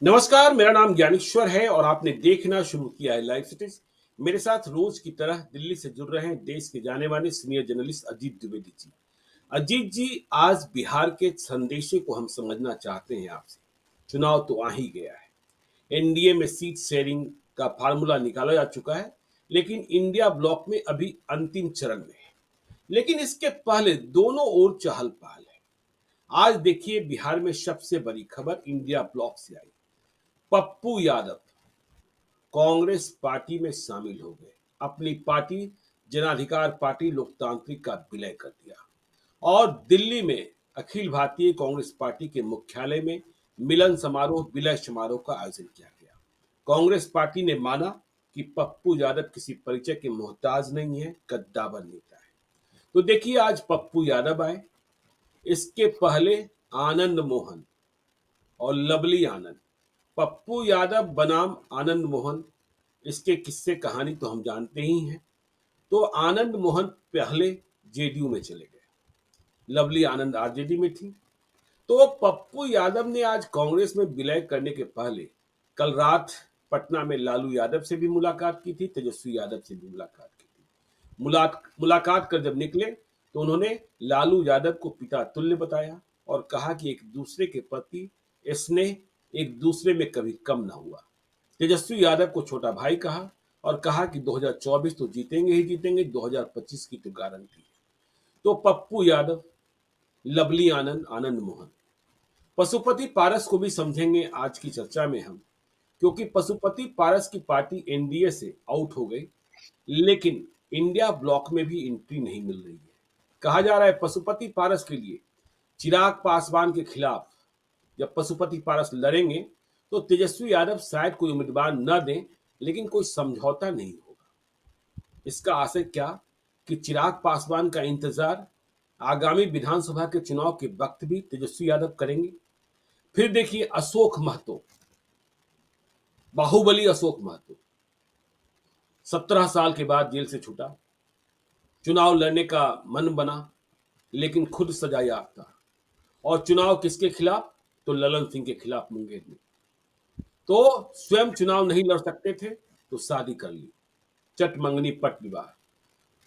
नमस्कार, मेरा नाम ज्ञानेश्वर है और आपने देखना शुरू किया है लाइव सिटीज। मेरे साथ रोज की तरह दिल्ली से जुड़ रहे हैं देश के जाने माने सीनियर जर्नलिस्ट अजीत द्विवेदी जी। अजीत जी, आज बिहार के संदेशे को हम समझना चाहते हैं आपसे। चुनाव तो आ ही गया है। एनडीए में सीट शेयरिंग का फार्मूला निकाला जा चुका है, लेकिन इंडिया ब्लॉक में अभी अंतिम चरण में है। लेकिन इसके पहले दोनों ओर चहल पहल है। आज देखिए, बिहार में सबसे बड़ी खबर इंडिया ब्लॉक से आई। पप्पू यादव कांग्रेस पार्टी में शामिल हो गए। अपनी पार्टी जनाधिकार पार्टी लोकतांत्रिक का विलय कर दिया और दिल्ली में अखिल भारतीय कांग्रेस पार्टी के मुख्यालय में मिलन समारोह विलय समारोह का आयोजन किया गया। कांग्रेस पार्टी ने माना कि पप्पू यादव किसी परिचय के मोहताज नहीं है, कद्दावर नेता है। तो देखिए, आज पप्पू यादव आए। इसके पहले आनंद मोहन और लवली आनंद। पप्पू यादव बनाम आनंद मोहन, इसके किस्से कहानी तो हम जानते ही हैं। तो आनंद मोहन पहले जेडीयू में चले गए, लवली आनंद आरजेडी में थी। तो पप्पू यादव ने आज कांग्रेस में विलय करने के पहले कल रात पटना में लालू यादव से भी मुलाकात की थी, तेजस्वी यादव से भी मुलाकात की थी। मुलाकात कर जब निकले तो उन्होंने लालू यादव को पिता तुल्य बताया और कहा कि एक दूसरे के प्रति स्नेह एक दूसरे में कभी कम ना हुआ। तेजस्वी यादव को छोटा भाई कहा और कहा कि 2024 तो जीतेंगे ही जीतेंगे, 2025 की तो गारंटी है। तो पप्पू यादव, लवली आनंद, आनंद मोहन, पशुपति पारस को भी समझेंगे आज की चर्चा में हम, क्योंकि पशुपति पारस की पार्टी एनडीए से आउट हो गई, लेकिन इंडिया ब्लॉक में भी एंट्री नहीं मिल रही है। कहा जा रहा है पशुपति पारस के लिए चिराग पासवान के खिलाफ जब पशुपति पारस लड़ेंगे तो तेजस्वी यादव शायद कोई उम्मीदवार न दें, लेकिन कोई समझौता नहीं होगा। इसका आशय क्या कि चिराग पासवान का इंतजार आगामी विधानसभा के चुनाव के वक्त भी तेजस्वी यादव करेंगे। फिर देखिए, अशोक महतो, बाहुबली अशोक महतो 17 साल के बाद जेल से छूटा, चुनाव लड़ने का मन बना, लेकिन खुद सजा याफ्ता। और चुनाव किसके खिलाफ? तो ललन सिंह के खिलाफ मुंगेर में। तो स्वयं चुनाव नहीं लड़ सकते थे तो शादी कर ली, चट मंगनी पट विवाह।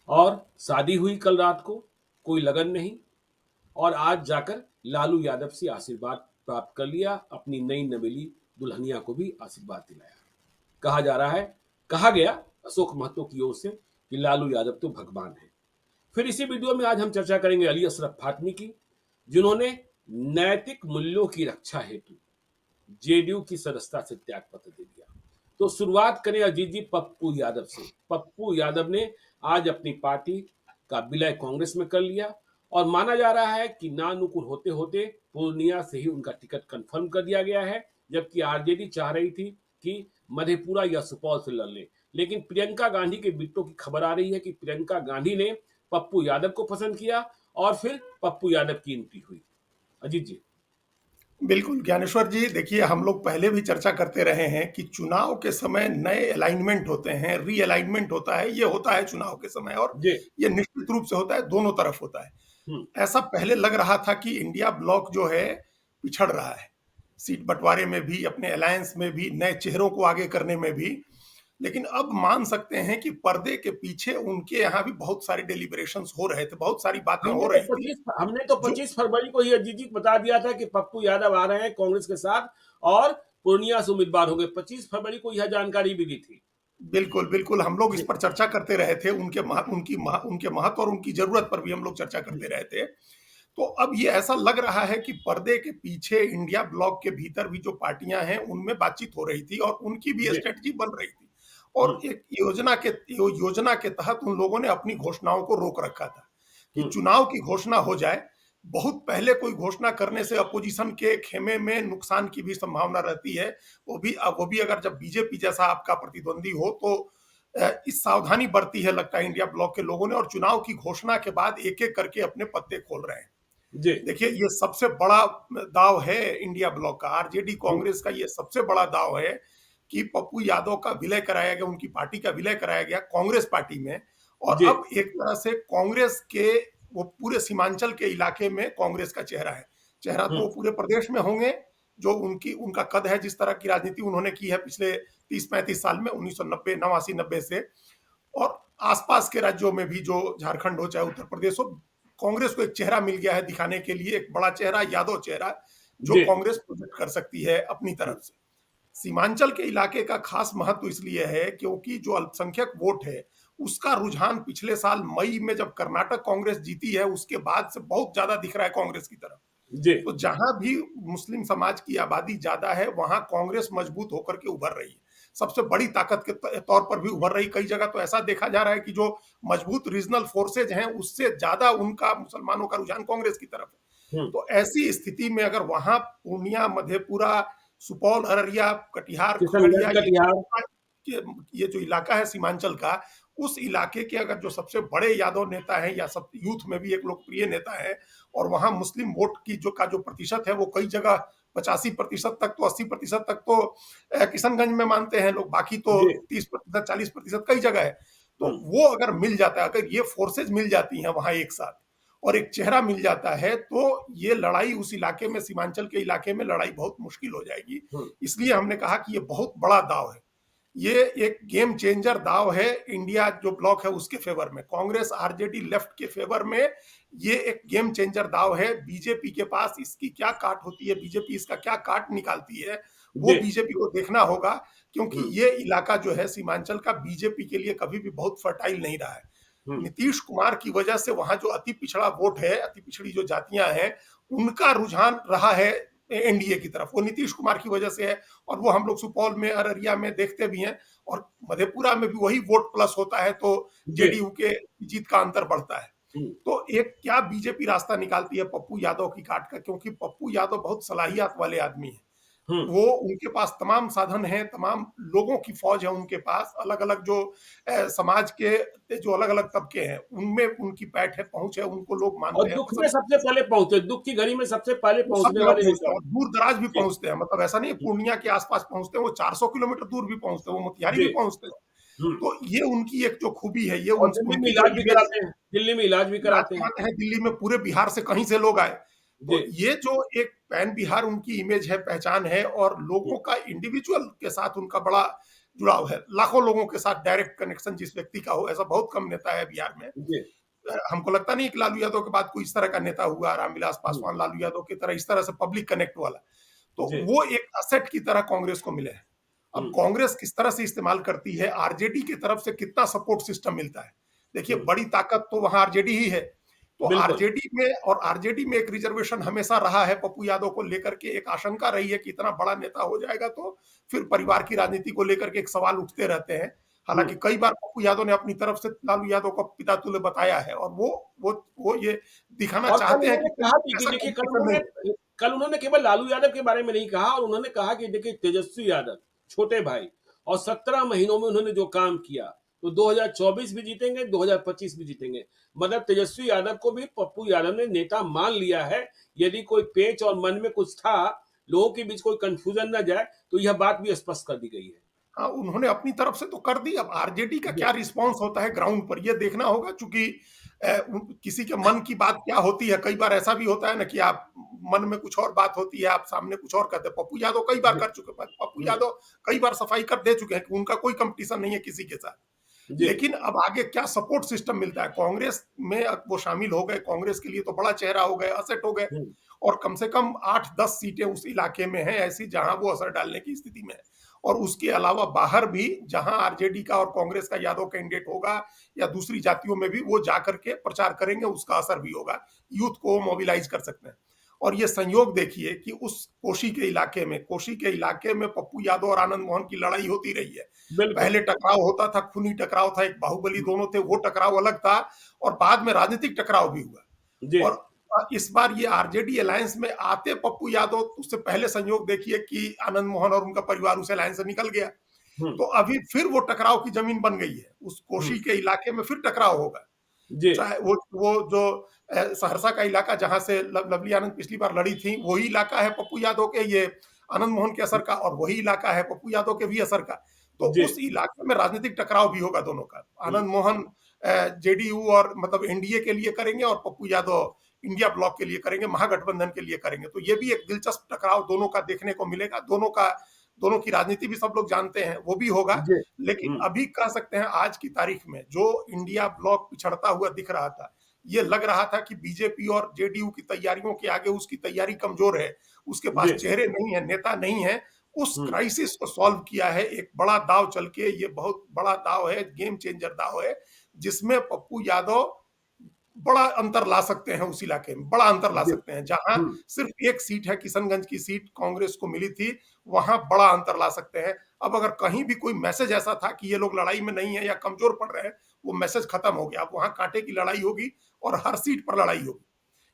और शादी हुई कल रात को, कोई लगन नहीं। और आज जाकर लालू यादव से आशीर्वाद प्राप्त कर लिया, अपनी नई नवेली दुल्हनिया को भी आशीर्वाद दिलाया। कहा जा रहा है, कहा गया अशोक महतो की ओर से कि लालू यादव तो भगवान है। फिर इसी वीडियो में आज हम चर्चा करेंगे अली अशरफ फातमी की, जिन्होंने नैतिक मूल्यों की रक्षा हेतु जेडीयू की सदस्यता से त्याग पत्र दे दिया। तो शुरुआत करें अजीत जी पप्पू यादव से। पप्पू यादव ने आज अपनी पार्टी का विलय कांग्रेस में कर लिया और माना जा रहा है कि नानुकुर होते होते पूर्णिया से ही उनका टिकट कंफर्म कर दिया गया है, जबकि आरजेडी चाह रही थी कि मधेपुरा या सुपौल से लड़ ले। लेकिन प्रियंका गांधी के बिट्टों की खबर आ रही है कि प्रियंका गांधी ने पप्पू यादव को पसंद किया और फिर पप्पू यादव की एंट्री हुई। अजीत जी। बिल्कुल ज्ञानेश्वर जी, देखिए हम लोग पहले भी चर्चा करते रहे हैं कि चुनाव के समय नए अलाइनमेंट होते हैं, रीअलाइनमेंट होता है, ये होता है चुनाव के समय और जी। ये निश्चित रूप से होता है, दोनों तरफ होता है। हम्म। ऐसा पहले लग रहा था कि इंडिया ब्लॉक जो है पिछड़ रहा है, सीट बंटवारे में भी, अपने अलायंस में भी, नए चेहरों को आगे करने में भी। लेकिन अब मान सकते हैं कि पर्दे के पीछे उनके यहाँ भी बहुत सारे डेलिब्रेशंस हो रहे थे, बहुत सारी बातें हो रही थी हमने तो जो 25 फरवरी को ही अजीत जी बता दिया था कि पप्पू यादव आ रहे हैं कांग्रेस के साथ और पूर्णिया से उम्मीदवार हो गए। 25 फरवरी को यह जानकारी भी दी थी। बिल्कुल, बिल्कुल, हम लोग इस जी। पर चर्चा करते रहे थे, उनके महत्व और उनकी ज़रूरत पर भी हम लोग चर्चा करते रहे थे। तो अब ये ऐसा लग रहा है कि पर्दे के पीछे इंडिया ब्लॉक के भीतर भी जो पार्टियां हैं, उनमें बातचीत हो रही थी और उनकी भी जी। स्ट्रेटजी बन रही थी। और एक योजना के तहत उन लोगों ने अपनी घोषणाओं को रोक रखा था कि हम्म। चुनाव की घोषणा हो जाए। बहुत पहले कोई घोषणा करने से अपोजिशन के खेमे में नुकसान की भी संभावना रहती है। वो भी अगर जब बीजेपी जैसा आपका प्रतिद्वंदी हो तो इस सावधानी बरती है लगता है इंडिया ब्लॉक के लोगों ने, और चुनाव की घोषणा के बाद एक-एक करके अपने पत्ते खोल रहे हैं। जी। देखिए, ये सबसे बड़ा दाव है इंडिया ब्लॉक का, आरजेडी हम्म। कांग्रेस का ये सबसे बड़ा दाव है कि पप्पू यादव का विलय कराया गया, उनकी पार्टी का विलय कराया गया कांग्रेस पार्टी में। और जी। अब एक तरह से कांग्रेस के वो पूरे सीमांचल के इलाके में कांग्रेस का चेहरा है। चेहरा तो हम्म। वो पूरे प्रदेश में होंगे, जो उनकी उनका कद है, जिस तरह की राजनीति उन्होंने की है पिछले 30-35 साल में 1990 89-90 से, और आसपास के राज्यों में भी जो झारखंड हो चाहे उत्तर प्रदेश हो, कांग्रेस को एक चेहरा मिल गया है दिखाने के लिए, एक बड़ा चेहरा, यादव चेहरा, जो जी। कांग्रेस प्रोजेक्ट कर सकती है अपनी तरफ से। सीमांचल के इलाके का खास महत्व इसलिए है क्योंकि जो अल्पसंख्यक वोट है, उसका रुझान पिछले साल मई में जब कर्नाटक कांग्रेस जीती है उसके बाद से बहुत ज्यादा दिख रहा है कांग्रेस की तरफ। जी। तो जहां भी मुस्लिम समाज की आबादी ज्यादा है वहां कांग्रेस मजबूत होकर के उभर रही है, सबसे बड़ी ताकत के तौर पर भी उभर रही। कई जगह तो ऐसा देखा जा रहा है कि जो मजबूत रीजनल फोर्सेज हैं उससे ज्यादा उनका मुसलमानों का रुझान कांग्रेस की तरफ है। हम्म। तो ऐसी स्थिति में अगर वहां पूर्णिया, मधेपुरा, सुपौल, अररिया, कटिहार, किशनगंज, खगड़िया, कटिहार। ये जो इलाका है सीमांचल का, उस इलाके के अगर जो सबसे बड़े यादव नेता हैं या सब यूथ में भी एक लोकप्रिय नेता है, और वहां मुस्लिम वोट की जो प्रतिशत है वो कई जगह 85% तक, तो 80% तक तो किशनगंज में मानते हैं लोग, बाकी तो जी। 30% 40% कई जगह है। तो हम्म। वो अगर मिल जाता है, अगर ये फोर्सेज मिल जाती हैं वहां एक साथ और एक चेहरा मिल जाता है, तो ये लड़ाई उस इलाके में, सीमांचल के इलाके में लड़ाई बहुत मुश्किल हो जाएगी। हम्म। इसलिए हमने कहा कि ये बहुत बड़ा दाव है, ये एक गेम चेंजर दाव है इंडिया जो ब्लॉक है उसके फेवर में, कांग्रेस आरजेडी लेफ्ट के फेवर में। ये एक गेम चेंजर दाव है। बीजेपी के पास इसकी क्या काट होती है, बीजेपी इसका क्या काट निकालती है, वो जी। बीजेपी को देखना होगा, क्योंकि हम्म। ये इलाका जो है सीमांचल का बीजेपी के लिए कभी भी बहुत फर्टाइल नहीं रहा है। हम्म। नीतीश कुमार की वजह से वहां जो अति पिछड़ा वोट है, अति पिछड़ी जो जातियां हैं, उनका रुझान रहा है एनडीए की तरफ, वो नीतीश कुमार की वजह से है। और वो हम लोग सुपौल में, अररिया में देखते भी हैं, और मधेपुरा में भी वही वोट प्लस होता है तो जी। जेडीयू के जीत का अंतर बढ़ता है। हम्म। तो एक क्या बीजेपी रास्ता निकालती है पप्पू यादव की काट का, क्योंकि पप्पू यादव बहुत सलाहियत वाले आदमी हैं। हम्म। वो, उनके पास तमाम साधन हैं, तमाम लोगों की फौज है उनके पास, अलग अलग जो समाज के जो अलग अलग तबके हैं उनमें उनकी पैठ है, पहुंच है, उनको लोग और मानते हैं, दुख में पसंद सबसे पहले पहुंचे, दुख की घड़ी में सबसे पहले वो सब पहुंचने जगह वाले पहुंचते नेता। हैं, और दूर दराज भी जी। पहुंचते हैं, मतलब ऐसा नहीं है पूर्णिया के आसपास पहुंचते हैं, वो 400 किलोमीटर दूर भी पहुंचते हैं, वो मोतिहारी जी। भी पहुंचते हैं। हम्म। तो ये उनकी एक जो खूबी है, ये और दिल्ली में उनकी जो इलाज भी इमेज, कराते हैं, दिल्ली में इलाज भी इलाज कराते हैं। कराते हैं दिल्ली में, पूरे बिहार से कहीं से लोग आए। जी। तो ये जो एक पैन बिहार उनकी इमेज है, पहचान है, और हम्म। लोगों का इंडिविजुअल के साथ उनका बड़ा जुड़ाव है, लाखों लोगों के साथ डायरेक्ट कनेक्शन जिस व्यक्ति का हो, ऐसा बहुत कम नेता है बिहार में। जी। हमको लगता नहीं कि लालू यादव के बाद कोई इस तरह का नेता हुआ, रामविलास हम्म। पासवान लालू यादव की तरह इस तरह से पब्लिक कनेक्ट वाला। तो जी। वो एक असेट की तरह कांग्रेस को मिले हैं। अब हम्म। कांग्रेस किस तरह से इस्तेमाल करती है, आरजेडी की तरफ से कितना सपोर्ट सिस्टम मिलता है। देखिए, हम्म। बड़ी ताकत तो वहां आरजेडी ही है। तो बिल्कुल। आरजेडी में एक रिजर्वेशन हमेशा रहा है पप्पू यादव को लेकर के, एक आशंका रही है कि इतना बड़ा नेता हो जाएगा तो फिर परिवार की राजनीति को लेकर के एक सवाल उठते रहते हैं। हम्म। हालांकि कई बार पप्पू यादव ने अपनी तरफ से लालू यादव को पिता तुल्य बताया है, और वो ये दिखाना और कल चाहते हैं उन्होंने कि कहा भी कि ऐसा देखिए, कंपटीशन नहीं। कल उन्होंने केवल लालू यादव के बारे में नहीं कहा, और उन्होंने कहा कि देखिए तेजस्वी यादव छोटे भाई, और 17 महीनों में उन्होंने जो काम किया, तो 2024 भी जीतेंगे, 2025 भी जीतेंगे। मतलब तेजस्वी यादव को भी पप्पू यादव ने नेता मान लिया है। यदि कोई पेच और मन में कुछ था, लोगों के बीच कोई कंफ्यूजन न जाए, तो यह बात भी स्पष्ट कर दी गई है। हाँ, उन्होंने अपनी तरफ से तो कर दी, अब आरजेडी का जी। क्या रिस्पांस होता है ग्राउंड पर ये देखना होगा, चूंकि किसी के मन की बात क्या होती है। कई बार ऐसा भी होता है ना कि आप मन में कुछ और बात होती है, आप सामने कुछ और कहते हैं। पप्पू यादव कई बार जी। कर चुके हैं, पप्पू जी। यादव कई बार सफाई कर दे चुके हैं कि उनका कोई कंपटीशन नहीं है किसी के साथ। जी। लेकिन अब आगे क्या सपोर्ट सिस्टम मिलता है कांग्रेस में, अब वो शामिल हो गए, कांग्रेस के लिए तो बड़ा चेहरा हो गए, असेट हो गए, हम्म। और कम से कम 8-10 सीटें उस इलाके में हैं ऐसी जहां वो असर डालने की स्थिति में है। और उसके अलावा बाहर भी जहां आरजेडी का और कांग्रेस का यादव कैंडिडेट होगा, या दूसरी जातियों में भी वो जाकर के प्रचार करेंगे, उसका असर भी होगा, यूथ को मोबिलाइज कर सकते हैं। और ये संयोग देखिए कि उस कोशी के इलाके में पप्पू यादव और आनंद मोहन की लड़ाई होती रही है। बिल्कुल। पहले टकराव होता था, खूनी टकराव था, एक बाहुबली दोनों थे, वो टकराव अलग था, और बाद में राजनीतिक टकराव भी हुआ। जी। और इस बार ये आरजेडी अलायंस में आते पप्पू यादव, उससे पहले संयोग देखिए कि आनंद मोहन और उनका परिवार उस अलायंस से निकल गया। हम्म। तो अभी फिर वो टकराव की जमीन बन गई है, उस हम्म। कोशी के इलाके में फिर टकराव होगा। जी। चाहे वो जो सहरसा का इलाका जहां से लवली आनंद पिछली बार लड़ी थी, वही इलाका है पप्पू यादव के, ये आनंद मोहन के असर का, और वही इलाका है पप्पू यादव के भी असर का। तो जी। उस इलाके में राजनीतिक टकराव भी होगा दोनों का। हम्म। आनंद मोहन जेडीयू और मतलब एनडीए के लिए करेंगे, और पप्पू यादव इंडिया ब्लॉक के लिए करेंगे, महागठबंधन के लिए करेंगे। तो ये भी एक दिलचस्प टकराव दोनों का देखने को मिलेगा। दोनों की राजनीति भी सब लोग जानते हैं, वो भी होगा। जी। लेकिन अभी कह सकते हैं आज की तारीख में जो इंडिया ब्लॉक पिछड़ता हुआ दिख रहा था, ये लग रहा था कि बीजेपी और जेडीयू की तैयारियों के आगे उसकी तैयारी कमजोर है, उसके पास जी। चेहरे नहीं है, नेता नहीं है। उस हुँ। क्राइसिस को सॉल्व किया है एक बड़ा दाव चल के। ये बहुत बड़ा दाव है, गेम चेंजर दाव है, जिसमें पप्पू यादव बड़ा अंतर ला सकते हैं। उस इलाके में बड़ा अंतर ला जी। सकते हैं। जहां हुँ। सिर्फ एक सीट है, किशनगंज की सीट कांग्रेस को मिली थी, वहां बड़ा अंतर ला सकते हैं। अब अगर कहीं भी कोई मैसेज ऐसा था कि ये लोग लड़ाई में नहीं है या कमजोर पड़ रहे हैं, वो मैसेज खत्म हो गया। अब वहां कांटे की लड़ाई होगी और हर सीट पर लड़ाई होगी।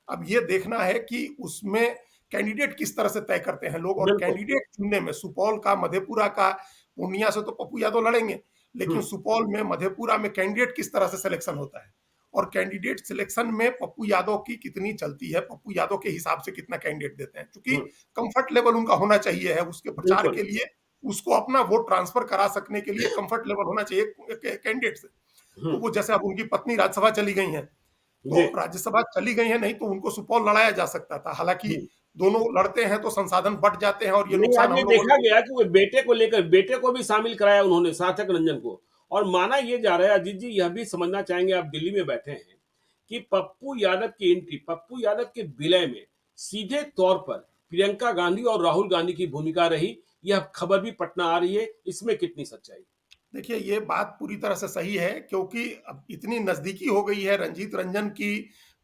अब ये देखना है कि उसमें कैंडिडेट किस तरह से तय करते हैं लोग, और बिल्कुल। कैंडिडेट चुनने में सुपौल का, मधेपुरा का, पूर्णिया से तो पप्पू यादव लड़ेंगे, लेकिन हुँ। सुपौल में, मधेपुरा में कैंडिडेट किस तरह से सिलेक्शन होता है, और कैंडिडेट सिलेक्शन में पप्पू यादव की कितनी चलती है, पप्पू यादव के हिसाब से कितना कैंडिडेट देते हैं। क्योंकि हुँ। कंफर्ट लेवल उनका होना चाहिए है उसके प्रचार बिल्कुल। के लिए, उसको अपना वोट ट्रांसफर करा सकने के लिए कंफर्ट लेवल होना चाहिए कैंडिडेट से। हुँ। तो वो जैसे अब उनकी पत्नी राज्यसभा चली गई हैं, तो जी। राज्यसभा चली गई है, नहीं तो उनको सुपौल लड़ाया जा सकता था। हालांकि हुँ। दोनों लड़ते हैं तो संसाधन बट जाते हैं, और ये नहीं, नुकसान आज हम ये लोगों देखा ने गया कि वो बेटे को लेकर बेटे को भी शामिल कराया उन्होंने, सार्थक रंजन को। और माना ये जा रहा है, अजीत जी यह भी समझना चाहेंगे, आप दिल्ली में बैठे हैं, कि पप्पू यादव की एंट्री, पप्पू यादव के विलय में सीधे तौर पर प्रियंका गांधी और राहुल गांधी की भूमिका रही। यह खबर भी पटना आ रही है, इसमें कितनी सच्चाई? देखिए, ये बात पूरी तरह से सही है, क्योंकि अब इतनी नजदीकी हो गई है रंजीत रंजन की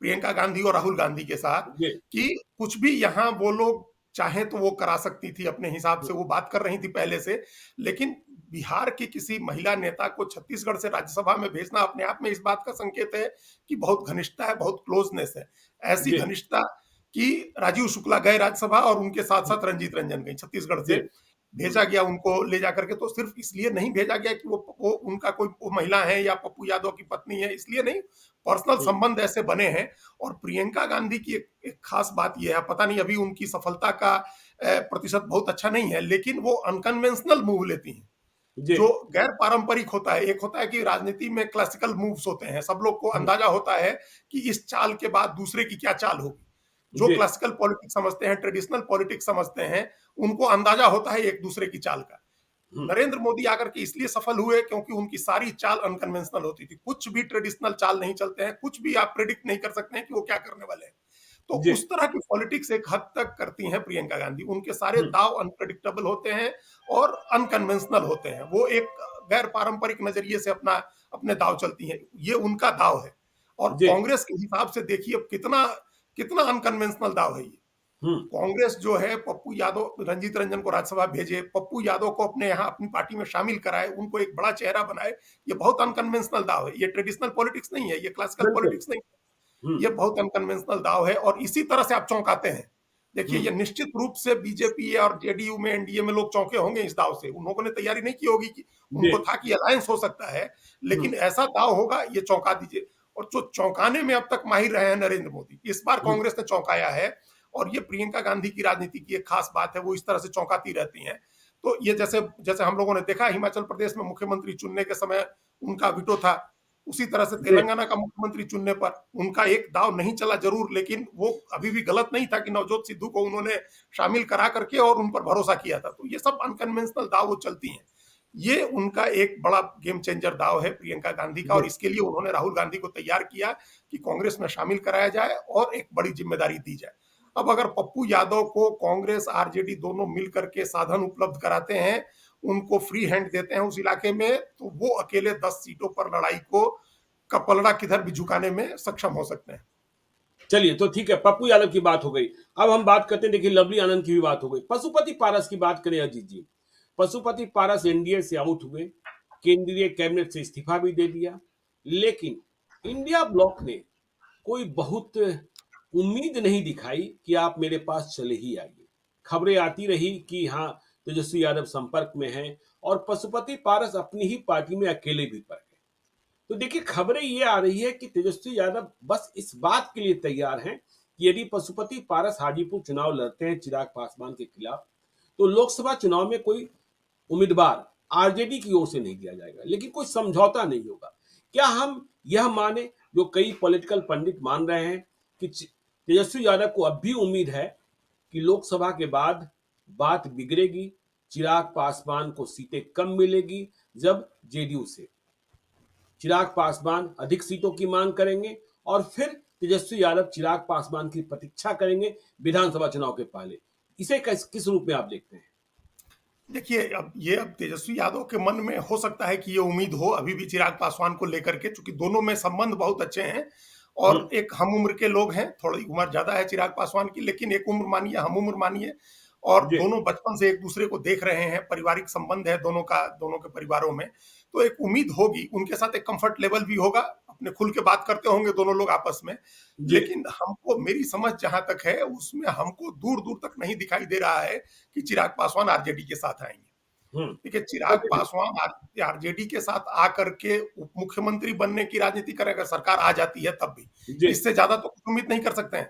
प्रियंका गांधी और राहुल गांधी के साथ, जी। कि कुछ भी यहाँ वो लोग चाहे तो वो करा सकती थी अपने हिसाब से। वो बात कर रही थी पहले से। लेकिन बिहार की किसी महिला नेता को छत्तीसगढ़ से राज्यसभा में भेजना अपने आप में इस बात का संकेत है कि बहुत घनिष्ठता है, बहुत क्लोजनेस है। ऐसी जी। घनिष्ठता कि राजीव शुक्ला गए राज्यसभा और उनके साथ साथ रंजीत रंजन गई छत्तीसगढ़ से। जी। भेजा गया उनको ले जाकर के, तो सिर्फ इसलिए नहीं भेजा गया कि वो उनका कोई वो महिला है या पप्पू यादव की पत्नी है, इसलिए नहीं। पर्सनल हुँ। संबंध ऐसे बने हैं। और प्रियंका गांधी की एक खास बात यह है, पता नहीं अभी उनकी सफलता का प्रतिशत बहुत अच्छा नहीं है, लेकिन वो अनकन्वेंशनल मूव लेती हैं, जी। जो गैर पारंपरिक होता है। एक होता है कि राजनीति में क्लासिकल मूव्स होते हैं, सब लोग को हुँ। अंदाजा होता है कि इस चाल के बाद दूसरे की क्या चाल होगी। जो जी। क्लासिकल पॉलिटिक्स समझते हैं, ट्रेडिशनल पॉलिटिक्स समझते हैं, उनको अंदाजा होता है एक दूसरे की चाल का। हुँ। नरेंद्र मोदी आकर के इसलिए सफल हुए क्योंकि उनकी सारी चाल अनकन्वेंशनल होती थी। कुछ भी ट्रेडिशनल चाल नहीं चलते हैं, कुछ भी आप प्रेडिक्ट नहीं कर सकते हैं कि वो क्या करने वाले हैं। तो जी। उस तरह की पॉलिटिक्स एक हद तक करती हैं प्रियंका गांधी। उनके सारे हुँ। दाव अनप्रेडिक्टेबल होते हैं और अनकन्वेंशनल होते हैं। वो एक गैर पारंपरिक नजरिए से अपने दाव चलती हैं। ये उनका दाव है। और जी। कांग्रेस के हिसाब से देखिए अब कितना कितना अनकन्वेंशनल दाव है ये। हुँ। कांग्रेस जो है पप्पू यादव, रंजीत रंजन को राज्यसभा भेजे, पप्पू यादव को अपने यहाँ अपनी पार्टी में शामिल कराए, उनको एक बड़ा चेहरा बनाए। ये बहुत अनकन्वेंशनल दाव है। ये ट्रेडिशनल पॉलिटिक्स नहीं है, ये क्लासिकल बिल्कुल। पॉलिटिक्स नहीं है। हुँ। ये बहुत अनकन्वेंशनल दाव है, और इसी तरह से आप चौंकाते हैं। देखिए, हुँ। ये निश्चित रूप से बीजेपी और जेडीयू में, एनडीए में लोग चौंके होंगे इस दाव से। उन लोगों ने तैयारी नहीं की होगी कि जी। उनको था कि अलायंस हो सकता है, हुँ। लेकिन ऐसा दाव होगा, ये चौंका दीजिए। और जो चौंकाने में अब तक माहिर रहे हैं नरेंद्र मोदी, इस बार हुँ। कांग्रेस ने चौंकाया है। और ये प्रियंका गांधी की राजनीति की एक खास बात है, वो इस तरह से चौंकाती रहती हैं। तो ये जैसे जैसे हम लोगों ने देखा हिमाचल प्रदेश में मुख्यमंत्री चुनने के समय उनका वीटो था, उसी तरह से जी। तेलंगाना का मुख्यमंत्री चुनने पर उनका एक दाव नहीं चला जरूर, लेकिन वो अभी भी गलत नहीं था कि नवजोत सिद्धू को उन्होंने शामिल करा करके और उन पर भरोसा किया था। तो ये सब अनकन्वेंशनल दाव वो चलती हैं। ये उनका एक बड़ा गेम चेंजर दाव है प्रियंका गांधी का, जी। और इसके लिए उन्होंने राहुल गांधी को तैयार किया कि कांग्रेस में शामिल कराया जाए और एक बड़ी जिम्मेदारी दी जाए। अब अगर पप्पू यादव को कांग्रेस आरजेडी दोनों मिलकर के साधन उपलब्ध कराते हैं, उनको फ्री हैंड देते हैं उस इलाके में, तो वो अकेले 10 सीटों पर लड़ाई को का पलड़ा किधर भी झुकाने में सक्षम हो सकते हैं। चलिए, तो ठीक है, पप्पू यादव की बात हो गई। अब हम बात करते हैं, देखिए लवली आनंद की भी बात हो गई। पशुपति पारस की बात करें अजीत जी। पशुपति पारस एनडीए से आउट हुए, केंद्रीय कैबिनेट से इस्तीफा भी दे दिया, लेकिन इंडिया ब्लॉक ने कोई बहुत उम्मीद नहीं दिखाई कि आप मेरे पास चले ही आइए। खबरें आती रही कि हाँ, तेजस्वी यादव संपर्क में हैं, और पशुपति पारस अपनी ही पार्टी में अकेले भी पड़ गए। तो देखिए, खबरें ये आ रही है कि तेजस्वी यादव बस इस बात के लिए तैयार हैं कि यदि पशुपति पारस हाजीपुर चुनाव लड़ते हैं चिराग पासवान के खिलाफ, तो लोकसभा चुनाव में कोई उम्मीदवार आरजेडी की ओर से नहीं दिया जाएगा, लेकिन कोई समझौता नहीं होगा। क्या हम यह माने, जो कई पॉलिटिकल पंडित मान रहे हैं, कि तेजस्वी यादव को अब भी उम्मीद है कि लोकसभा के बाद बात बिगड़ेगी, चिराग पासवान को सीटें कम मिलेगी जब जेडीयू से चिराग पासवान अधिक सीटों की मांग करेंगे और फिर तेजस्वी यादव चिराग पासवान की प्रतीक्षा करेंगे विधानसभा चुनाव के पहले। इसे किस रूप में आप देखते हैं? देखिए, अब तेजस्वी यादव के मन में हो सकता है कि ये उम्मीद हो अभी भी चिराग पासवान को लेकर के, चूंकि दोनों में संबंध बहुत अच्छे हैं और हम्म, एक हम उम्र के लोग हैं, थोड़ी उम्र ज्यादा है चिराग पासवान की, लेकिन एक उम्र मानिए, हम उम्र मानिए, और जी, दोनों बचपन से एक दूसरे को देख रहे हैं, पारिवारिक संबंध है दोनों का, दोनों के परिवारों में। तो एक उम्मीद होगी, उनके साथ एक कंफर्ट लेवल भी होगा, अपने खुल के बात करते होंगे दोनों लोग आपस में। जी, लेकिन हमको, मेरी समझ जहां तक है, उसमें हमको दूर दूर तक नहीं दिखाई दे रहा है कि चिराग पासवान आरजेडी के साथ आएंगे। हम्म, देखिए, चिराग कभी भी, पासवान आरजेडी के साथ आकर के उप मुख्यमंत्री बनने की राजनीति करें, अगर सरकार आ जाती है तब भी, जी, इससे ज्यादा तो कुछ उम्मीद नहीं कर सकते हैं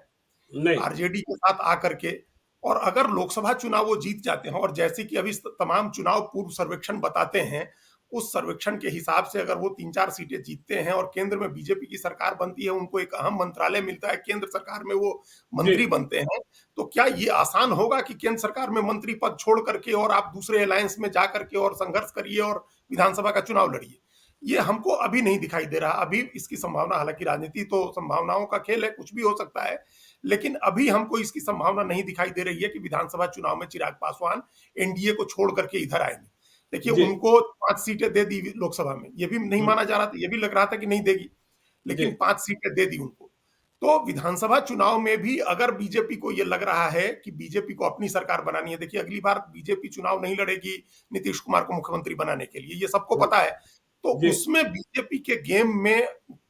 नहीं, आरजेडी के साथ आकर के। और अगर लोकसभा चुनाव वो जीत जाते हैं, और जैसे कि अभी तमाम चुनाव पूर्व सर्वेक्षण बताते हैं, उस सर्वेक्षण के हिसाब से अगर वो 3-4 सीटें जीतते हैं और केंद्र में बीजेपी की सरकार बनती है, उनको एक अहम मंत्रालय मिलता है, केंद्र सरकार में वो जी, मंत्री बनते हैं, तो क्या ये आसान होगा कि केंद्र सरकार में मंत्री पद छोड़ करके और आप दूसरे अलायंस में जा करके और संघर्ष करिए और विधानसभा का चुनाव लड़िए? ये हमको अभी नहीं दिखाई दे रहा। अभी इसकी संभावना, हालांकि राजनीति तो संभावनाओं का खेल है, कुछ भी हो सकता है, लेकिन अभी हमको इसकी संभावना नहीं दिखाई दे रही है कि विधानसभा चुनाव में चिराग पासवान एनडीए को छोड़ करके इधर आएंगे। देखिए, जी, उनको 5 सीटें दे दी लोकसभा में, ये भी नहीं हम्म, माना जा रहा था, ये भी लग रहा था कि नहीं देगी, जी, लेकिन 5 सीटें दे दी उनको। तो विधानसभा चुनाव में भी अगर बीजेपी को ये लग रहा है कि बीजेपी को अपनी सरकार बनानी है, देखिए अगली बार बीजेपी चुनाव नहीं लड़ेगी नीतीश कुमार को मुख्यमंत्री बनाने के लिए, ये सबको हम्म, पता है। तो जी, उसमें बीजेपी के गेम में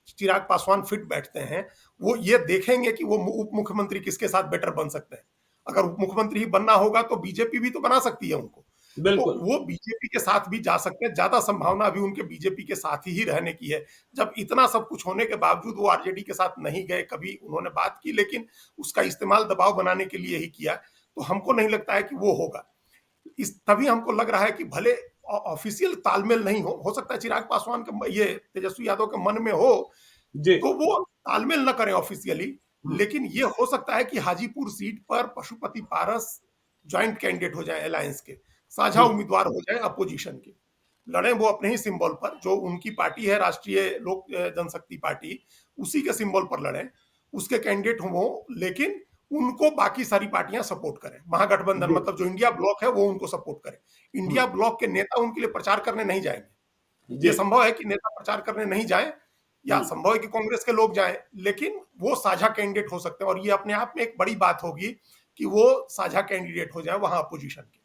चिराग पासवान फिट बैठते हैं। वो ये देखेंगे कि वो उप मुख्यमंत्री किसके साथ बेटर बन सकते हैं। अगर उप मुख्यमंत्री ही बनना होगा तो बीजेपी भी तो बना सकती है उनको, तो बिल्कुल, वो बीजेपी के साथ भी जा सकते हैं। ज्यादा संभावना अभी उनके बीजेपी के साथ ही रहने की है। जब इतना सब कुछ होने के बावजूद वो आरजेडी के साथ नहीं गए, कभी उन्होंने बात की, लेकिन उसका इस्तेमाल दबाव बनाने के लिए ही किया, तो हमको नहीं लगता है कि वो होगा। इस तभी हमको लग रहा है कि भले ऑफिशियल तालमेल नहीं हो सकता है चिराग पासवान के, ये तेजस्वी यादव के मन में हो, जी, तो वो तालमेल न करें ऑफिशियली, हम्म, लेकिन ये हो सकता है कि हाजीपुर सीट पर पशुपति पारस ज्वाइंट कैंडिडेट हो जाए, अलायंस के साझा हम्म, उम्मीदवार हो जाए अपोजिशन के, लड़े वो अपने ही सिंबल पर, जो उनकी पार्टी है राष्ट्रीय लोक जनशक्ति पार्टी, उसी के सिंबल पर लड़े, उसके कैंडिडेट हो वो, लेकिन उनको बाकी सारी पार्टियां सपोर्ट करें, महागठबंधन जी, मतलब जो इंडिया ब्लॉक है वो उनको सपोर्ट करे। हम्म, इंडिया ब्लॉक के नेता उनके लिए प्रचार करने नहीं जाएंगे। जी, ये संभव है कि नेता प्रचार करने नहीं जाए, या हम्म, संभव है कि कांग्रेस के लोग जाएं, लेकिन वो साझा कैंडिडेट हो सकते हैं, और ये अपने आप में एक बड़ी बात होगी कि वो साझा कैंडिडेट हो जाए वहां अपोजिशन के।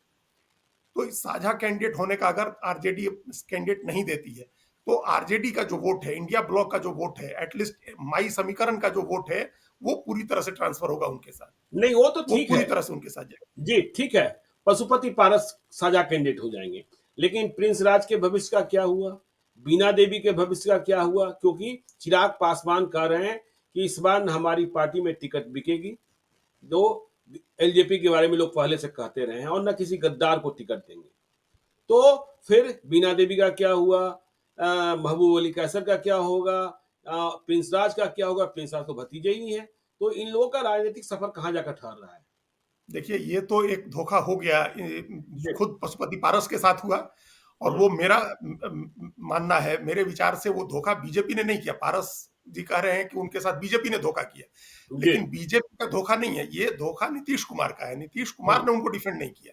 तो इस साझा कैंडिडेट होने का अगर आरजेडी कैंडिडेट नहीं देती है, तो आरजेडी का जो वोट है, इंडिया ब्लॉक का जो वोट है, एटलीस्ट माई समीकरण का जो वोट है, वो पूरी तरह से ट्रांसफर होगा उनके साथ, नहीं वो तो वो ठीक पूरी है, तरह से उनके साथ जाएगा। जी, ठीक है, पशुपति पारस साझा कैंडिडेट हो जाएंगे, लेकिन प्रिंस राज के भविष्य का क्या हुआ? बीना देवी के भविष्य का क्या हुआ? क्योंकि चिराग पासवान कह रहे हैं कि इस बार हमारी पार्टी में टिकट बिकेगी, दो एलजेपी के बारे में लोग पहले से कहते रहे हैं और न किसी गद्दार को टिकट देंगे। तो फिर बीना देवी का क्या हुआ? महबूब अली कैसर का क्या होगा? प्रिंस राज का क्या होगा? प्रिंस राज तो भतीजे ही हैं। तो इन लोगों का राजनीतिक सफर कहाँ जाकर ठहर रहा है? देखिए, ये तो एक धोखा हो गया, जी, खुद पशुपति पारस के साथ हुआ, और हम्म, वो मेरा मानना है, मेरे विचार से वो धोखा बीजेपी ने नहीं किया। पारस जी कह रहे हैं कि उनके साथ बीजेपी ने धोखा किया, जी, लेकिन बीजेपी का धोखा नहीं है, ये धोखा नीतीश कुमार का है। नीतीश कुमार हम्म, ने उनको डिफेंड नहीं किया।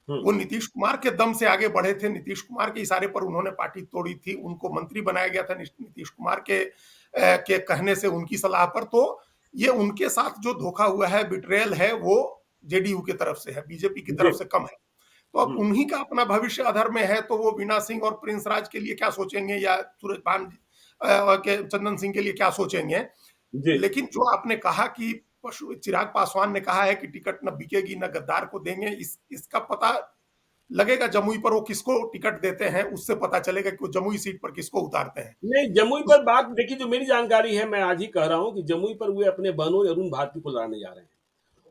हम्म, वो नीतीश कुमार के दम से आगे बढ़े थे, नीतीश कुमार के इशारे पर उन्होंने पार्टी तोड़ी थी, उनको मंत्री बनाया गया था नीतीश कुमार के कहने से, उनकी सलाह पर। तो ये उनके साथ जो धोखा हुआ है, बिट्रेयल है, वो जेडीयू की तरफ से है, बीजेपी की जी, तरफ से कम है। तो अब हम्म, उन्हीं का अपना भविष्य अधर में है, तो वो वीणा सिंह और प्रिंस राज के लिए क्या सोचेंगे, या सूरजभान के चंदन सिंह के लिए क्या सोचेंगे। जी, लेकिन जो आपने कहा कि चिराग पासवान ने कहा है कि टिकट न बिकेगी न गद्दार को देंगे, इसका पता लगेगा जमुई पर वो किसको टिकट देते हैं, उससे पता चलेगा कि वो जमुई सीट पर किसको उतारते हैं। नहीं, जमुई पर बात देखिए, जो मेरी जानकारी है, मैं आज ही कह रहा हूँ कि जमुई पर वे अपने बहनोई अरुण भारती को लड़ाने जा रहे हैं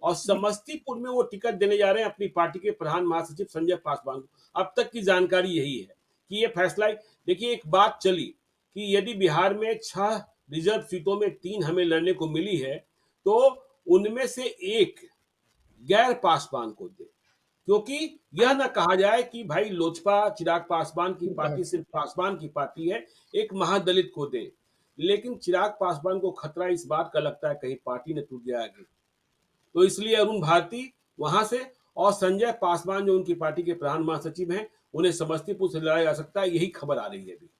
और समस्तीपुर में वो टिकट देने जा रहे हैं अपनी पार्टी के प्रधान महासचिव संजय पासवान को। अब तक की जानकारी यही है कि ये फैसला, देखिए एक बात चली कि यदि बिहार में 6 रिजर्व सीटों में 3 हमें लड़ने को मिली है, तो उनमें से एक गैर पासवान को दे, क्योंकि यह ना कहा जाए कि भाई लोजपा चिराग पासवान की पार्टी सिर्फ पासवान की पार्टी है, एक महादलित को दे। लेकिन चिराग पासवान को खतरा इस बात का लगता है कहीं पार्टी ने टूट जाए आगे, तो इसलिए अरुण भारती वहां से और संजय पासवान जो उनकी पार्टी के प्रधान महासचिव हैं, उन्हें समस्तीपुर से लाया जा सकता है, यही खबर आ रही है अभी।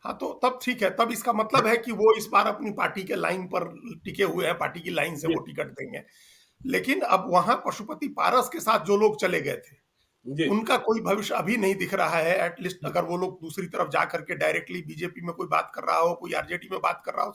हाँ, तो तब ठीक है, तब इसका मतलब है कि वो इस बार अपनी पार्टी के लाइन पर टिके हुए हैं, पार्टी की लाइन से जी वो टिकट देंगे। लेकिन अब वहां पशुपति पारस के साथ जो लोग चले गए थे, जी उनका कोई भविष्य अभी नहीं दिख रहा है। एटलीस्ट अगर वो लोग दूसरी तरफ जा करके डायरेक्टली बीजेपी में कोई बात कर रहा हो, कोई आरजेडी में बात कर रहा हो,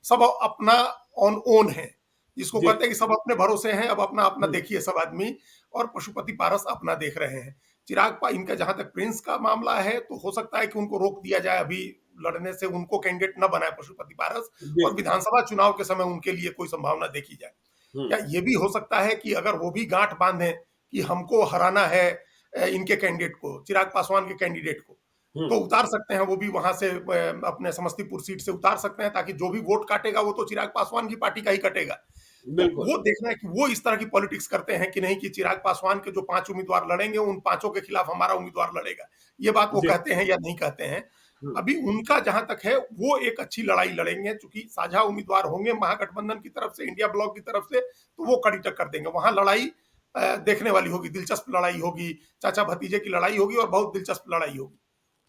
सब अपना ऑन ओन है, जिसको जी कहते हैं कि सब अपने भरोसे हैं। अब अपना अपना हम्म, देखिए सब आदमी, और पशुपति पारस अपना देख रहे हैं। चिराग पा इनका जहां तक प्रिंस का मामला है, तो हो सकता है कि उनको रोक दिया जाए, अभी लड़ने से उनको कैंडिडेट न बनाए पशुपति पारस, जी और विधानसभा चुनाव के समय उनके लिए कोई संभावना देखी जाए। हम्म, या ये भी हो सकता है कि अगर वो भी गांठ बांधे कि हमको हराना है, इनके कैंडिडेट को, चिराग पासवान के कैंडिडेट को, तो हम्म, उतार सकते हैं, वो भी वहां से अपने समस्तीपुर सीट से उतार सकते हैं, ताकि जो भी वोट काटेगा वो तो चिराग पासवान की पार्टी का ही कटेगा। तो बिल्कुल वो देखना है कि वो इस तरह की पॉलिटिक्स करते हैं कि नहीं, कि चिराग पासवान के जो 5 उम्मीदवार लड़ेंगे, उन पांचों के खिलाफ हमारा उम्मीदवार लड़ेगा। ये बात वो जी कहते हैं या नहीं कहते हैं। हम्म, अभी उनका जहां तक है, वो एक अच्छी लड़ाई लड़ेंगे, चूंकि साझा उम्मीदवार होंगे महागठबंधन की तरफ से, इंडिया ब्लॉक की तरफ से, तो वो कड़ी टक्कर देंगे। वहां लड़ाई देखने वाली होगी, दिलचस्प लड़ाई होगी, चाचा भतीजे की लड़ाई होगी, और बहुत दिलचस्प लड़ाई होगी।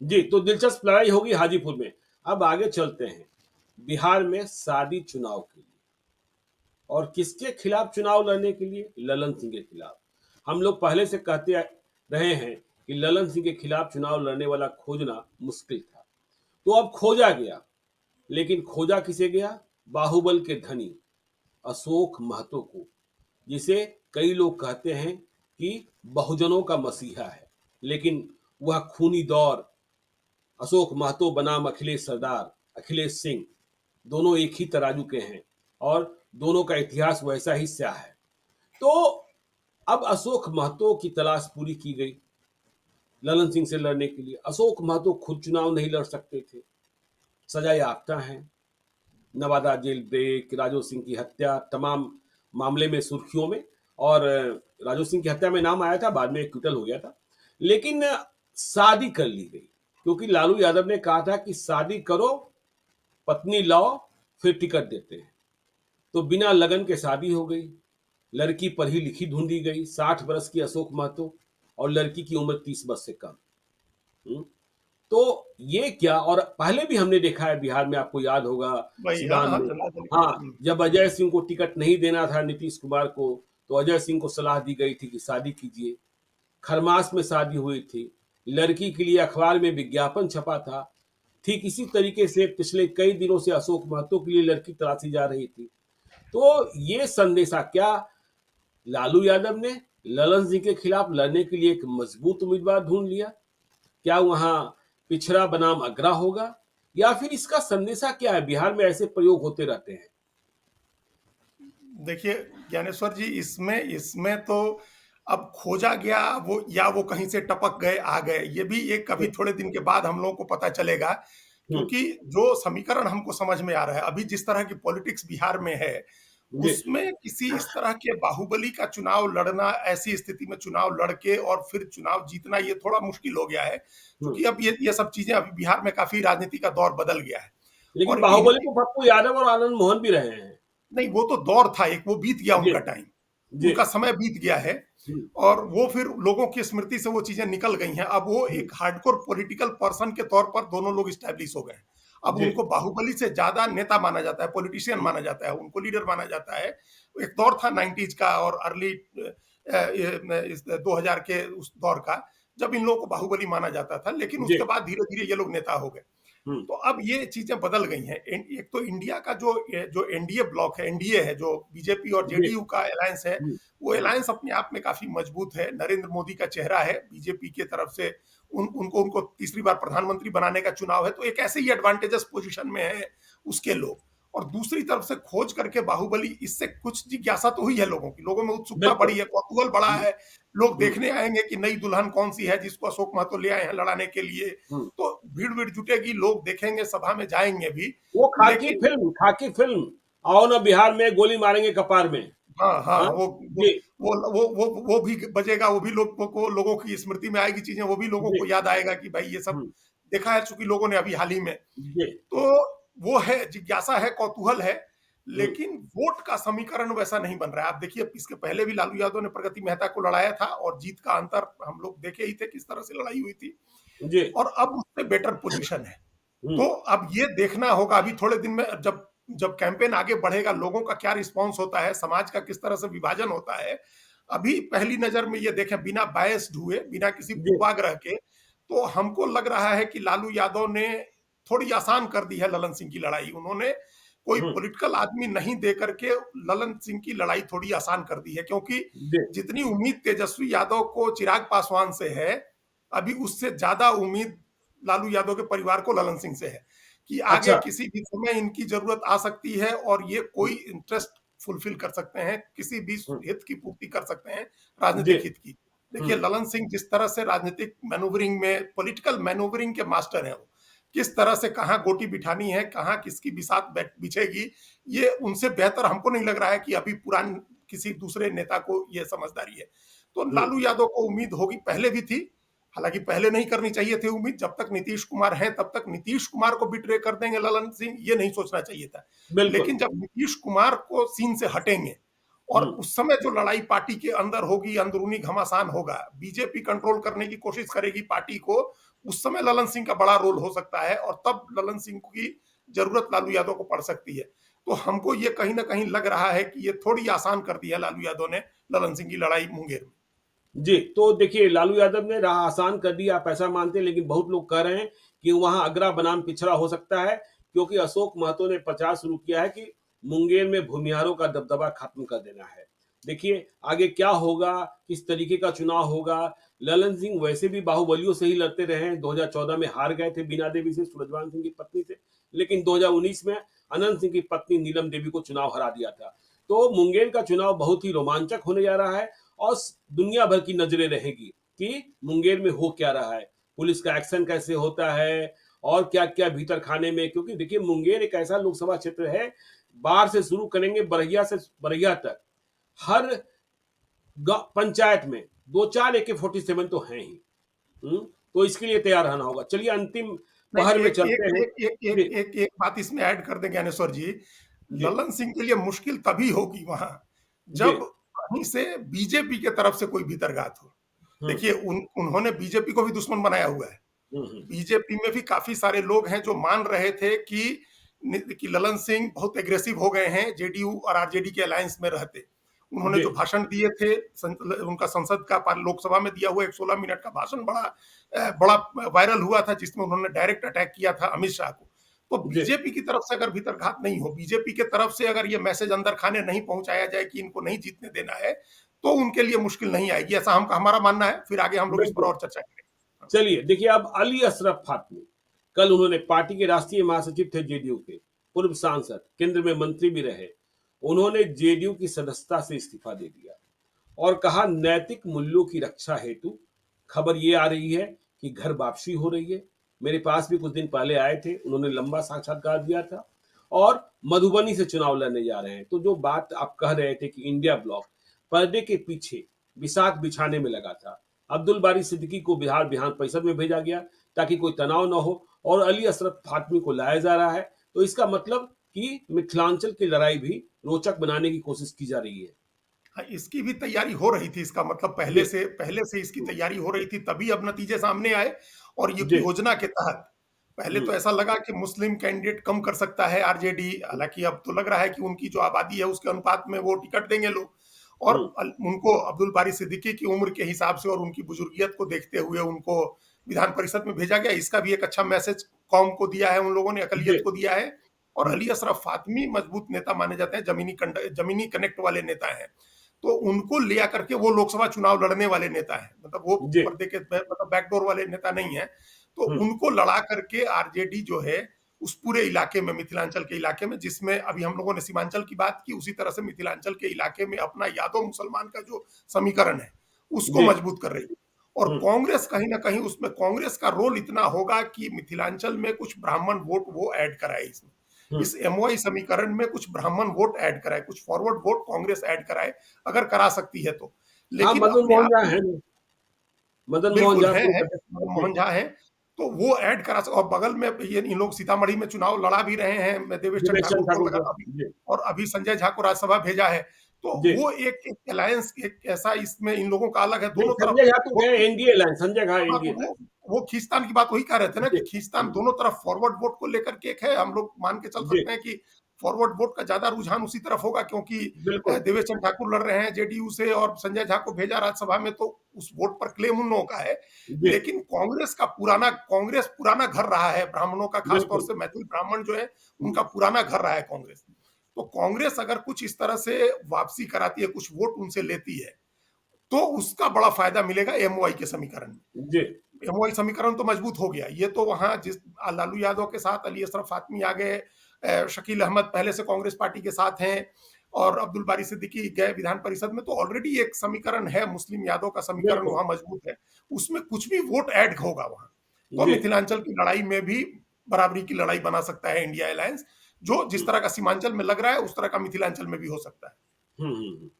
जी, तो दिलचस्प लड़ाई होगी हाजीपुर में। अब आगे चलते हैं बिहार में शादी चुनाव के लिए, और किसके खिलाफ चुनाव लड़ने के लिए? ललन सिंह के खिलाफ। हम लोग पहले से कहते रहे हैं कि ललन सिंह के खिलाफ चुनाव लड़ने वाला खोजना मुश्किल था, तो अब खोजा गया। लेकिन खोजा किसे गया? बाहुबल के धनी अशोक महतो को, जिसे कई लोग कहते हैं कि बहुजनों का मसीहा है। लेकिन वह खूनी दौर अशोक महतो बनाम अखिलेश सरदार, अखिलेश सिंह, दोनों एक ही तराजू के हैं, और दोनों का इतिहास वैसा ही स्याह है। तो अब अशोक महतो की तलाश पूरी की गई ललन सिंह से लड़ने के लिए। अशोक महतो खुद चुनाव नहीं लड़ सकते थे, सजा याफ्ता हैं, नवादा जेल ब्रेक, राजू सिंह की हत्या, तमाम मामले में सुर्खियों में। और राजू सिंह की हत्या में नाम आया था, बाद में क्विटल हो गया था। लेकिन शादी कर ली गई, क्योंकि लालू यादव ने कहा था कि शादी करो, पत्नी लाओ, फिर टिकट देते हैं। तो बिना लगन के शादी हो गई। लड़की पढ़ी लिखी ढूंढी गई, 60 वर्ष की अशोक महतो, और लड़की की उम्र 30 वर्ष से कम। हम्म, तो ये क्या, और पहले भी हमने देखा है बिहार में, आपको याद होगा वही, हाँ सिवान हाँ, में। चंदा दल के। हाँ, जब अजय सिंह को टिकट नहीं देना था नीतीश कुमार को, तो अजय सिंह को सलाह दी गई थी कि शादी कीजिए। खरमास में शादी हुई थी, लड़की के लिए अखबार में विज्ञापन छपा था। ठीक इसी तरीके से पिछले कई दिनों से अशोक महतो के लिए लड़की तलाशी जा रही थी। तो ये संदेशा क्या, लालू यादव ने ललन सिंह के खिलाफ लड़ने के लिए एक मजबूत उम्मीदवार ढूंढ लिया? क्या वहां पिछड़ा बनाम अगरा होगा, या फिर इसका संदेशा क्या है? बिहार में ऐसे प्रयोग होते रहते हैं। देखिए ज्ञानेश्वर जी, इसमें इसमें तो अब खोजा गया वो, या वो कहीं से टपक गए आ गए, ये भी एक कभी थोड़े दिन के बाद हम लोगों को पता चलेगा। हम्म, क्योंकि जो समीकरण हमको समझ में आ रहा है अभी, जिस तरह की पॉलिटिक्स बिहार में है, जी उसमें किसी इस तरह के बाहुबली का चुनाव लड़ना, ऐसी स्थिति में चुनाव लड़के और फिर चुनाव जीतना, ये थोड़ा मुश्किल हो गया है। हम्म। क्योंकि अब ये सब चीजें अभी बिहार में काफी राजनीति का दौर बदल गया है। लेकिन और बाहुबली तो पप्पू यादव और आनंद मोहन भी रहे हैं। नहीं, वो तो दौर था एक, वो बीत गया जी उनका टाइम, जी उनका समय बीत गया है। हम्म, और वो फिर लोगों की स्मृति से वो चीजें निकल गई हैं। अब वो हम्म, एक हार्डकोर पॉलिटिकल पर्सन के तौर पर दोनों लोग स्टैब्लिश हो गए हैं। अब जी उनको बाहुबली से ज्यादा नेता माना जाता है, पॉलिटिशियन माना जाता है, उनको लीडर माना जाता है। एक दौर था 90s का और अर्ली 2000 के उस दौर का, जब इन लोगों को बाहुबली माना जाता था, लेकिन जी उसके बाद धीरे धीरे ये लोग नेता हो गए। हम्म, तो अब ये चीजें बदल गई हैं। एक तो इंडिया का जो जो एनडीए ब्लॉक है, एनडीए है, जो बीजेपी और जी जेडीयू का अलायंस है, हम्म, वो हम्म, अलायंस अपने आप में काफी मजबूत है। नरेंद्र मोदी का चेहरा है बीजेपी के तरफ से, उनको तीसरी बार प्रधानमंत्री बनाने का चुनाव है, तो एक ऐसे ही एडवांटेजस पोजीशन में है उसके लोग। और दूसरी तरफ से खोज करके बाहुबली, इससे कुछ जिज्ञासा तो हुई है लोगों की, लोगों में उत्सुकता बिल्कुल बढ़ी है, कौतूहल बढ़ा हम्म, है। लोग हम्म, देखने आएंगे कि नई दुल्हन कौन सी है जिसको अशोक महतो ले आए हैं लड़ाने के लिए। हम्म। तो भीड़ भीड़ जुटेगी, लोग देखेंगे, सभा में जाएंगे भी। वो खाकी लेकिन फिल्म, खाकी फिल्म आओ ना बिहार में गोली मारेंगे कपार में। हाँ, हाँ, हाँ वो जी। वो भी बजेगा, वो भी लोगों की स्मृति में आएगी चीजें, वो भी लोगों जी। को याद आएगा कि भाई ये सब हम्म, देखा है चूंकि लोगों ने अभी हाल ही में। जी। तो वो है, जिज्ञासा है, कौतूहल है, हम्म, लेकिन वोट का समीकरण वैसा नहीं बन रहा है। आप देखिए, इसके पहले भी लालू यादव ने प्रगति मेहता को लड़ाया था और जीत का अंतर हम लोग देखे ही थे, किस तरह से लड़ाई हुई थी। जी। और अब उससे बेटर पोजीशन है। हम्म, तो अब ये देखना होगा अभी थोड़े दिन में, जब जब कैंपेन आगे बढ़ेगा, लोगों का क्या रिस्पांस होता है, समाज का किस तरह से विभाजन होता है। अभी पहली नजर में ये देखें, बिना बायस्ड हुए, बिना किसी जी। पूर्वाग्रह के, तो हमको लग रहा है कि लालू यादव ने थोड़ी आसान कर दी है ललन सिंह की लड़ाई। उन्होंने कोई हम्म, पॉलिटिकल आदमी नहीं दे करके ललन सिंह की लड़ाई थोड़ी आसान कर दी है, क्योंकि जी। जितनी उम्मीद तेजस्वी यादव को चिराग पासवान से है, अभी उससे ज्यादा उम्मीद लालू यादव के परिवार को ललन सिंह से है कि आगे अच्छा। किसी भी समय इनकी जरूरत आ सकती है और ये कोई इंटरेस्ट फुलफिल कर सकते हैं, किसी भी हम्म, हित की पूर्ति कर सकते हैं, जी। राजनीतिक हित की। देखिए, हम्म, ललन सिंह जिस तरह से राजनीतिक मैनूवरिंग में, पॉलिटिकल मैनूवरिंग के मास्टर हैं, वो किस तरह से कहाँ गोटी बिठानी है, कहाँ किसकी बिसात बिछेगी, ये उनसे बेहतर हमको नहीं लग रहा है कि अभी पुरान किसी दूसरे नेता को ये समझदारी है। तो हम्म, लालू यादव को उम्मीद होगी, पहले भी थी, हालांकि पहले नहीं करनी चाहिए थी उम्मीद। जब तक नीतीश कुमार हैं तब तक नीतीश कुमार को बिट्रे कर देंगे ललन सिंह, ये नहीं सोचना चाहिए था। बिल्कुल। लेकिन जब नीतीश कुमार को सीन से हटेंगे और हम्म, उस समय जो लड़ाई पार्टी के अंदर होगी, अंदरूनी घमासान होगा, बीजेपी कंट्रोल करने की कोशिश करेगी पार्टी को, उस समय ललन सिंह का बड़ा रोल हो सकता है और तब ललन सिंह की जरूरत लालू यादव को पड़ सकती है। तो हमको ये कहीं ना कहीं लग रहा है कि ये थोड़ी आसान कर दी है लालू यादव ने ललन सिंह की लड़ाई मुंगेर में। जी। तो देखिए, लालू यादव ने राह आसान कर दी, आप ऐसा मानते हैं, लेकिन बहुत लोग कह रहे हैं कि वहां अगरा बनाम पिछड़ा हो सकता है, क्योंकि अशोक महतो ने प्रचार शुरू किया है कि मुंगेर में भूमिहारों का दबदबा खत्म कर देना है। देखिए आगे क्या होगा, किस तरीके का चुनाव होगा। ललन सिंह वैसे भी बाहुबलियों से ही लड़ते रहे हैं, 2014 में हार गए थे बीना देवी से, सूरजवान सिंह की पत्नी से, लेकिन 2019 में अनंत सिंह की पत्नी नीलम देवी को चुनाव हरा दिया था। तो मुंगेर का चुनाव बहुत ही रोमांचक होने जा रहा है और दुनिया भर की नजरें रहेगी कि मुंगेर में हो क्या रहा है, पुलिस का एक्शन कैसे होता है और क्या क्या भीतर खाने में। क्योंकि देखिए मुंगेर एक ऐसा लोकसभा क्षेत्र है, बाहर से शुरू करेंगे बरहिया से बरहिया तक, हर पंचायत में दो चार AK-47 तो हैं ही। तो इसके लिए तैयार रहना होगा। चलिए अंतिम नहीं, पहर में एक चलते एक हैं। एक एक एक जी। एक एक बात इसमें ऐड कर दें ज्ञानेश्वर जी। जी। ललन सिंह के लिए मुश्किल तभी होगी वहां, जी। जब कहीं से बीजेपी के तरफ से कोई भीतरघात हो। हम्म, देखिए, उन्होंने बीजेपी को भी दुश्मन बनाया हुआ है। हम्म। बीजेपी में भी काफी सारे लोग हैं जो मान रहे थे कि ललन सिंह बहुत एग्रेसिव हो गए हैं जेडीयू और आरजेडी के अलायंस में रहते। उन्होंने जी। जो भाषण दिए थे, उनका संसद का लोकसभा में दिया हुआ एक 16 मिनट का भाषण बड़ा वायरल हुआ था, जिसमें उन्होंने डायरेक्ट अटैक किया था अमित शाह को। तो जी। बीजेपी की तरफ से अगर भीतरघात नहीं हो, बीजेपी के तरफ से अगर ये मैसेज अंदर खाने नहीं पहुंचाया जाए कि इनको नहीं जीतने देना है, तो उनके लिए मुश्किल नहीं आएगी, ऐसा हमारा मानना है। फिर आगे हम लोग इस पर बिल्कुल। और चर्चा करेंगे। चलिए देखिए, अब अली अशरफ फातमी, कल उन्होंने, पार्टी के राष्ट्रीय महासचिव थे जेडीयू के, पूर्व सांसद, केंद्र में मंत्री भी रहे, उन्होंने जेडीयू की सदस्यता से इस्तीफा दे दिया और कहा नैतिक मूल्यों की रक्षा हेतु, खबर ये आ रही है कि घर वापसी हो रही है। मेरे पास भी कुछ दिन पहले आए थे, उन्होंने लंबा साक्षात्कार दिया था और मधुबनी से चुनाव लड़ने जा रहे हैं। तो जो बात आप कह रहे थे कि इंडिया ब्लॉक पर्दे के पीछे बिसात बिछाने में लगा था, अब्दुल बारी सिद्दीकी को बिहार विधान परिषद में भेजा गया ताकि कोई तनाव न हो, और अली अशरफ फातमी को लाया जा रहा है। तो इसका मतलब कि मिथिलांचल की लड़ाई भी रोचक बनाने की कोशिश की जा रही है। हाँ, इसकी भी तैयारी हो रही थी, इसका मतलब जी। पहले से इसकी तैयारी हो रही थी, तभी अब नतीजे सामने आए। और ये जी। योजना के तहत पहले तो ऐसा लगा कि मुस्लिम कैंडिडेट कम कर सकता है आरजेडी, हालांकि अब तो लग रहा है कि उनकी जो आबादी है उसके अनुपात में वो टिकट देंगे लोग। और हम्म, उनको अब्दुल बारी सिद्दीकी की उम्र के हिसाब से और उनकी बुजुर्गियत को देखते हुए उनको विधान परिषद में भेजा गया। इसका भी एक अच्छा मैसेज कौम को दिया है, उन लोगों ने जी। अकलियत को दिया है। और हम्म, अली अशरफ फातमी मजबूत नेता माने जाते हैं, जमीनी कनेक्ट वाले नेता हैं। तो उनको ले आकर के वो लोकसभा चुनाव लड़ने वाले नेता हैं, मतलब वो जी। पर्दे के मतलब बैकडोर वाले नेता नहीं है। तो हम्म, उनको लड़ा करके आरजेडी जो है उस पूरे इलाके में, मिथिलांचल के इलाके में, जिसमें अभी हम लोगों ने सीमांचल की बात की, उसी तरह से मिथिलांचल के इलाके में अपना यादव मुसलमान का जो समीकरण है उसको जी। मजबूत कर रही है। और हम्म, कांग्रेस कहीं ना कहीं उसमें, कांग्रेस का रोल इतना होगा कि मिथिलांचल में कुछ ब्राह्मण वोट वो ऐड कराए इसमें। इस एमओआई समीकरण में कुछ ब्राह्मण वोट ऐड कराए, कुछ फॉरवर्ड वोट कांग्रेस ऐड कराए, अगर करा सकती है तो। हाँ, लेकिन मदन अपने मोहन आप झा में है ना, मदन मोहन बिल्कुल झा पूर्व हैं, प्रदेश। जी, मोहन झा हैं, तो वो ऐड करा स और बगल में ये इन लोग सीतामढ़ी में चुनाव लड़ा भी रहे हैं, देवेश चंद्र दिनेश चंद्र ठाकुर को ठाकुर लगा को। अभी, जी, और अभी संजय झा को राज्यसभा भेजा है। तो जी। वो एक एक अलायंस एक ऐसा इसमें इन लोगों का अलग है, नहीं, दोनों तरफ संजय झा तो वो गए एनडीए लाइन, संजय झा हाँ, तो एनडीए लाइन। वो खींचतान की बात वही कह रहे थे ना जी, कि खींचतान दोनों तरफ फॉरवर्ड वोट को लेकर के एक है। हम लोग मान के चल जी, सकते हैं कि फॉरवर्ड वोट का ज्यादा रुझान उसी तरफ होगा, क्योंकि बिल्कुल। देवेश चंद्र ठाकुर लड़ रहे हैं जेडीयू से और संजय झा को भेजा राज्यसभा में, तो उस वोट पर क्लेम उन लोगों का है। जी, लेकिन कांग्रेस पुराना घर रहा है ब्राह्मणों का, खासतौर बिल्कुल, से मैथिल ब्राह्मण जो है उनका पुराना घर रहा है कांग्रेस। तो कांग्रेस अगर कुछ इस तरह से वापसी कराती है, कुछ वोट उनसे लेती है, तो उसका बड़ा फायदा मिलेगा एमओआई के समीकरण में। जी, एमओआई समीकरण तो मजबूत हो गया। ये तो वहां जिस लालू यादव के साथ अली अशरफ फातमी आ गए, शकील अहमद पहले से कांग्रेस पार्टी के साथ हैं, और अब्दुल बारी सिद्दीकी गए विधान परिषद में, तो ऑलरेडी एक समीकरण है, मुस्लिम यादव का समीकरण बिल्कुल, वहां मजबूत है। उसमें कुछ भी वोट ऐड होगा वहां, तो जी, मिथिलांचल की लड़ाई में भी बराबरी की लड़ाई बना सकता है इंडिया अलायंस। जो जिस हुँ, तरह का सीमांचल में लग रहा है, उस तरह का मिथिलांचल में भी हो सकता है। हुँ, हुँ।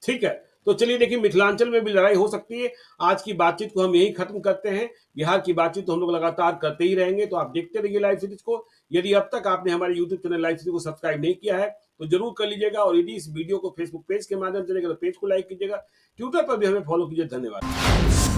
ठीक है। तो चलिए देखिए, मिथिलांचल में भी लड़ाई हो सकती है। आज की बातचीत को हम यहीं खत्म करते हैं। बिहार की बातचीत तो हम लोग लगातार करते ही रहेंगे, तो आप देखते रहिए लाइव सीरीज़ को। यदि अब तक आपने हमारे यूट्यूब चैनल लाइव सीरीज़ को सब्सक्राइब नहीं किया है, तो ज़रूर कर लीजिएगा, और यदि इस वीडियो को फेसबुक पेज के माध्यम से देखें, तो पेज को लाइक कीजिएगा। ट्विटर पर भी हमें फॉलो कीजिए। धन्यवाद।